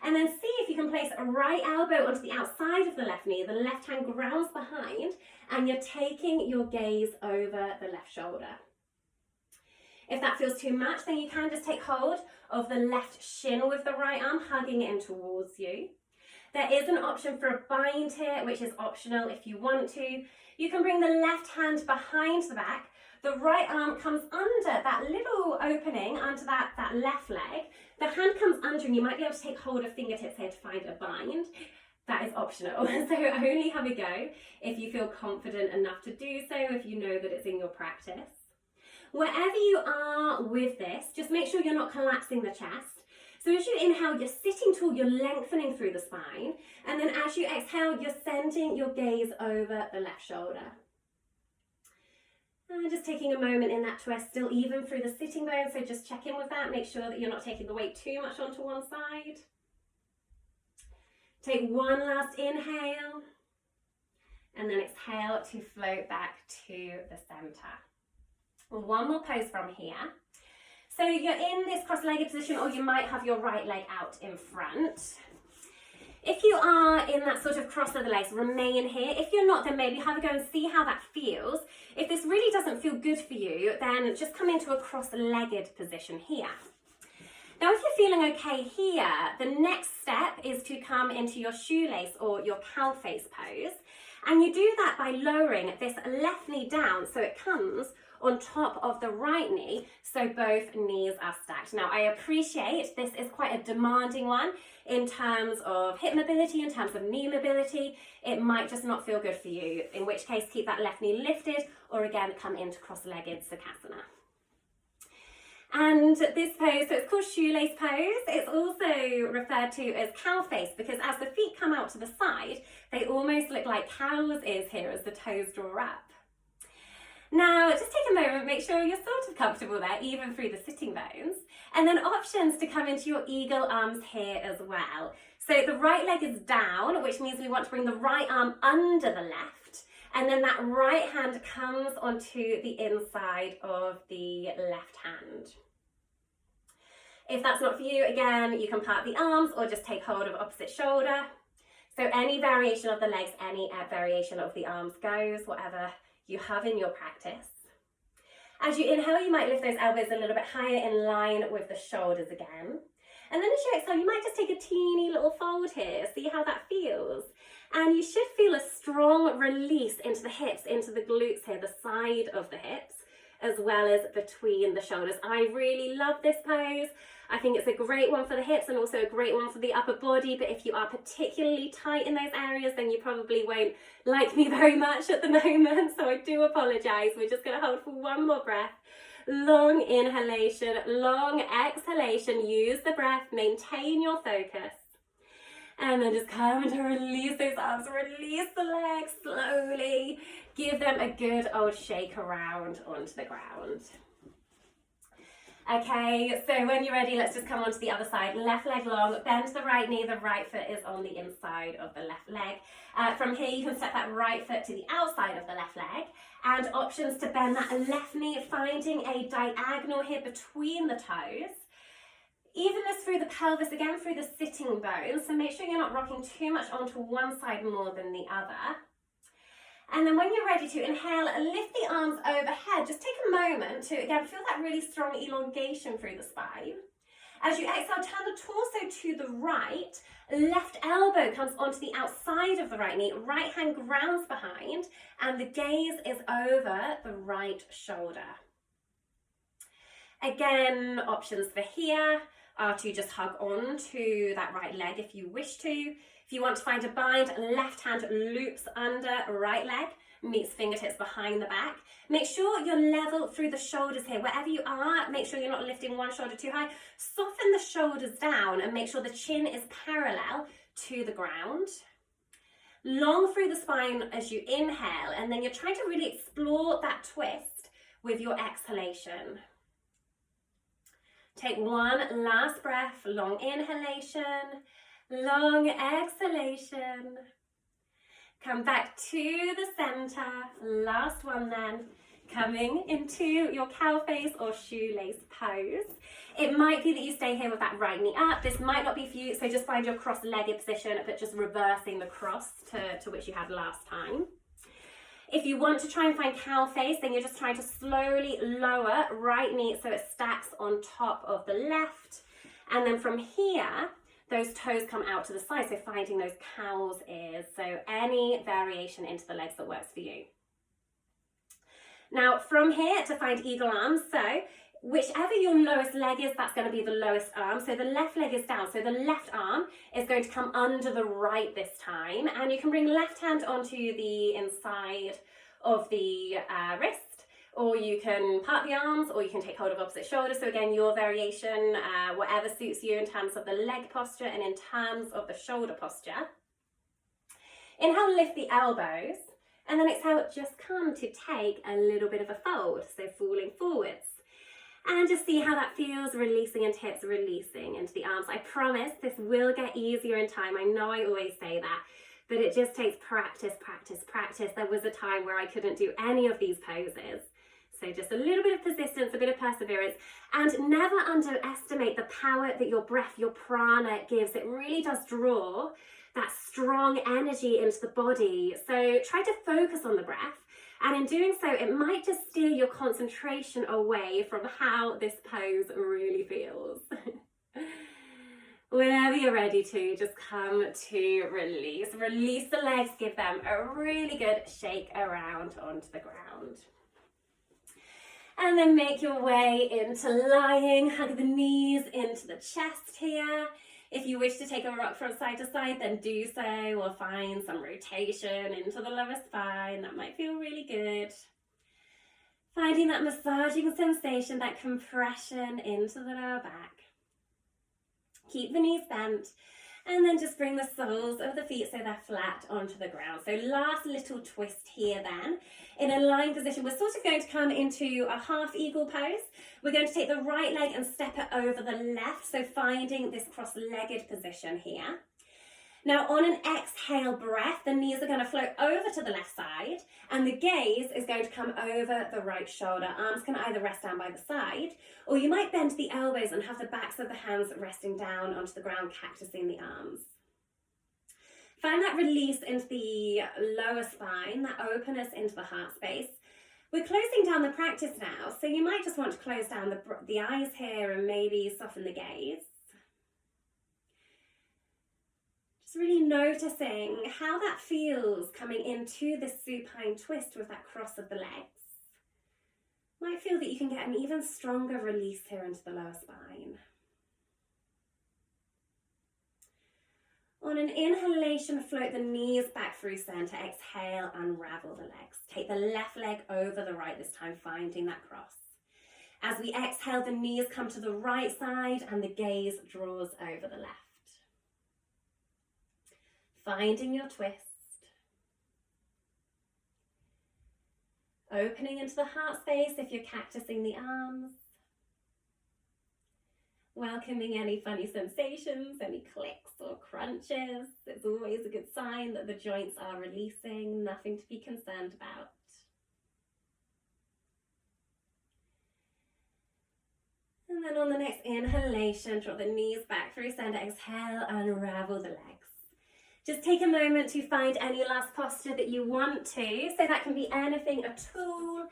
and then see if you can place a right elbow onto the outside of the left knee, the left hand grounds behind, and you're taking your gaze over the left shoulder. If that feels too much, then you can just take hold of the left shin with the right arm, hugging it in towards you. There is an option for a bind here, which is optional if you want to. You can bring the left hand behind the back. The right arm comes under that little opening, under that left leg. The hand comes under and you might be able to take hold of fingertips here to find a bind. That is optional, so only have a go if you feel confident enough to do so, if you know that it's in your practice. Wherever you are with this, just make sure you're not collapsing the chest. So as you inhale, you're sitting tall, you're lengthening through the spine, and then as you exhale, you're sending your gaze over the left shoulder. And just taking a moment in that twist, still even through the sitting bone, so just check in with that, make sure that you're not taking the weight too much onto one side. Take one last inhale, and then exhale to float back to the center. One more pose from here. So you're in this cross-legged position, or you might have your right leg out in front. If you are in that sort of cross of the legs, remain here. If you're not, then maybe have a go and see how that feels. If this really doesn't feel good for you, then just come into a cross-legged position here. Now, if you're feeling okay here, the next step is to come into your shoelace or your cow face pose. And you do that by lowering this left knee down so it comes on top of the right knee, so both knees are stacked. Now, I appreciate this is quite a demanding one in terms of hip mobility, in terms of knee mobility. It might just not feel good for you, in which case keep that left knee lifted, or again, come into cross-legged Sukhasana. And this pose, so it's called shoelace pose. It's also referred to as cow face because as the feet come out to the side, they almost look like cow's ears here as the toes draw up. Now, just take a moment, make sure you're sort of comfortable there, even through the sitting bones. And then options to come into your eagle arms here as well. So the right leg is down, which means we want to bring the right arm under the left. And then that right hand comes onto the inside of the left hand. If that's not for you, again, you can part the arms or just take hold of opposite shoulder. So any variation of the legs, any variation of the arms goes, whatever you have in your practice. As you inhale, you might lift those elbows a little bit higher in line with the shoulders again. And then as you exhale, you might just take a teeny little fold here, see how that feels. And you should feel a strong release into the hips, into the glutes here, the side of the hips, as well as between the shoulders. I really love this pose. I think it's a great one for the hips and also a great one for the upper body, but if you are particularly tight in those areas, then you probably won't like me very much at the moment, so I do apologise. We're just going to hold for one more breath. Long inhalation, long exhalation. Use the breath, maintain your focus. And then just come to release those arms, release the legs slowly. Give them a good old shake around onto the ground. Okay, so when you're ready, let's just come onto the other side. Left leg long, bend the right knee, the right foot is on the inside of the left leg. From here, you can step that right foot to the outside of the left leg. And options to bend that left knee, finding a diagonal here between the toes. Evenness through the pelvis, again through the sitting bones. So make sure you're not rocking too much onto one side more than the other. And then when you're ready to inhale, lift the arms overhead. Just take a moment to, again, feel that really strong elongation through the spine. As you exhale, turn the torso to the right. Left elbow comes onto the outside of the right knee. Right hand grounds behind. And the gaze is over the right shoulder. Again, options for here are to just hug on to that right leg if you wish to. If you want to find a bind, left hand loops under right leg, meets fingertips behind the back. Make sure you're level through the shoulders here. Wherever you are, make sure you're not lifting one shoulder too high. Soften the shoulders down and make sure the chin is parallel to the ground. Long through the spine as you inhale, and then you're trying to really explore that twist with your exhalation. Take one last breath, long inhalation, long exhalation. Come back to the center. Last one then. Coming into your cow face or shoelace pose. It might be that you stay here with that right knee up. This might not be for you, so just find your cross-legged position, but just reversing the cross to which you had last time. If you want to try and find cow face, then you're just trying to slowly lower right knee so it stacks on top of the left. And then from here, those toes come out to the side, so finding those cow's ears. So any variation into the legs that works for you. Now from here to find eagle arms, so whichever your lowest leg is, that's going to be the lowest arm. So the left leg is down, so the left arm is going to come under the right this time, and you can bring left hand onto the inside of the wrist, or you can part the arms, or you can take hold of opposite shoulder. So again, your variation, whatever suits you in terms of the leg posture and in terms of the shoulder posture. Inhale, lift the elbows. And then exhale, just come to take a little bit of a fold, so falling forwards. And just see how that feels, releasing into hips, releasing into the arms. I promise this will get easier in time. I know I always say that, but it just takes practice, practice, practice. There was a time where I couldn't do any of these poses. So just a little bit of persistence, a bit of perseverance, and never underestimate the power that your breath, your prana gives. It really does draw that strong energy into the body. So try to focus on the breath, and in doing so, it might just steer your concentration away from how this pose really feels. Whenever you're ready to, just come to release. Release the legs, give them a really good shake around onto the ground. And then make your way into lying, hug the knees into the chest here. If you wish to take a rock from side to side, then do so, or find some rotation into the lower spine. That might feel really good. Finding that massaging sensation, that compression into the lower back. Keep the knees bent, and then just bring the soles of the feet so they're flat onto the ground. So last little twist here then. In a lying position, we're sort of going to come into a half eagle pose. We're going to take the right leg and step it over the left, so finding this cross-legged position here. Now on an exhale breath, the knees are going to float over to the left side, and the gaze is going to come over the right shoulder. Arms can either rest down by the side, or you might bend the elbows and have the backs of the hands resting down onto the ground, cactusing the arms. Find that release into the lower spine, that openness into the heart space. We're closing down the practice now, so you might just want to close down the eyes here and maybe soften the gaze. Just really noticing how that feels coming into this supine twist with that cross of the legs. Might feel that you can get an even stronger release here into the lower spine. On an inhalation, float the knees back through center. Exhale, unravel the legs. Take the left leg over the right this time, finding that cross. As we exhale, the knees come to the right side and the gaze draws over the left. Finding your twist. Opening into the heart space if you're cactusing the arms. Welcoming any funny sensations, any clicks or crunches. It's always a good sign that the joints are releasing, nothing to be concerned about. And then on the next inhalation, draw the knees back through center. Exhale, unravel the legs. Just take a moment to find any last posture that you want to. So that can be anything at all.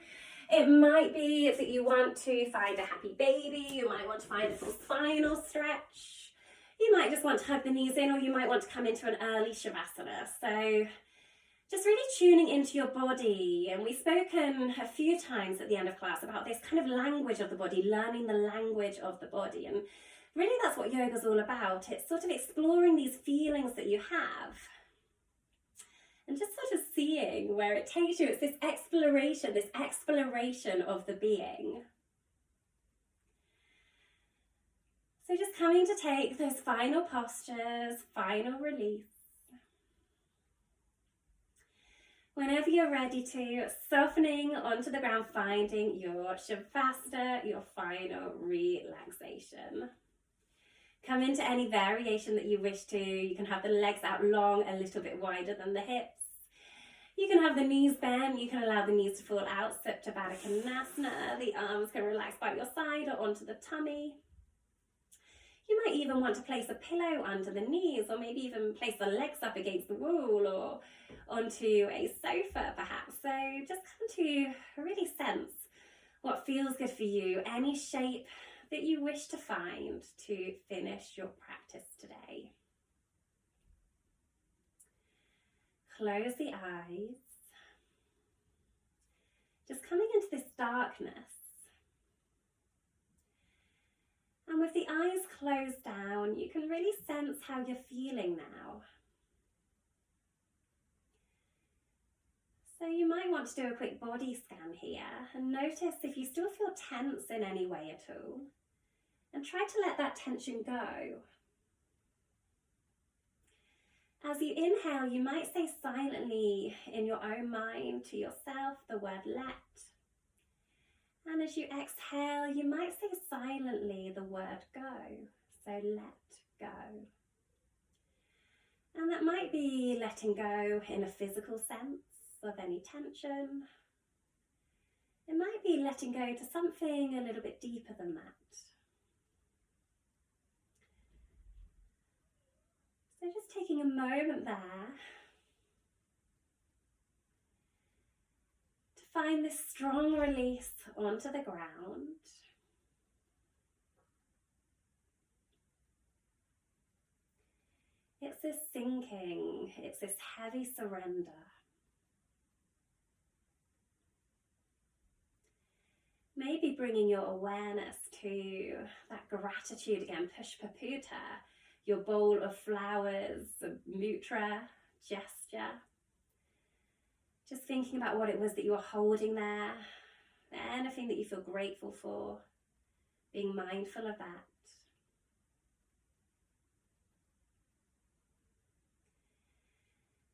It might be that you want to find a happy baby. You might want to find a full spinal stretch. You might just want to hug the knees in, or you might want to come into an early Shavasana. So just really tuning into your body. And we've spoken a few times at the end of class about this kind of language of the body, learning the language of the body. And really that's what yoga is all about. It's sort of exploring these feelings that you have and just sort of seeing where it takes you. It's this exploration of the being. So just coming to take those final postures, final release. Whenever you're ready to, softening onto the ground, finding your Shavasana, your final relaxation. Come into any variation that you wish to. You can have the legs out long, a little bit wider than the hips. You can have the knees bent, you can allow the knees to fall out, Supta Baddha Konasana. The arms can relax by your side or onto the tummy. You might even want to place a pillow under the knees, or maybe even place the legs up against the wall or onto a sofa perhaps. So just come to really sense what feels good for you, any shape that you wish to find to finish your practice today. Close the eyes. Just coming into this darkness. And with the eyes closed down, you can really sense how you're feeling now. So you might want to do a quick body scan here and notice if you still feel tense in any way at all. And try to let that tension go. As you inhale, you might say silently in your own mind to yourself the word let. And as you exhale, you might say silently the word go. So let go. And that might be letting go in a physical sense of any tension. It might be letting go to something a little bit deeper than that. So just taking a moment there to find this strong release onto the ground. It's this sinking, it's this heavy surrender. Maybe bringing your awareness to that gratitude again, Pushpaputa, your bowl of flowers, mudra, gesture. Just thinking about what it was that you were holding there, anything that you feel grateful for, being mindful of that.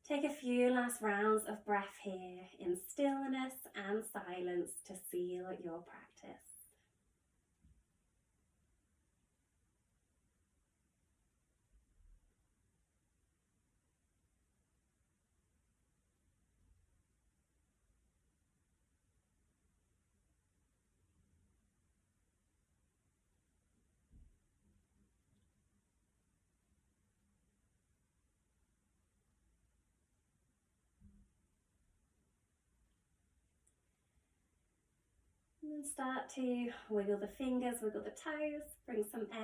Take a few last rounds of breath here in stillness and silence to seal your practice. And then start to wiggle the fingers, wiggle the toes, bring some air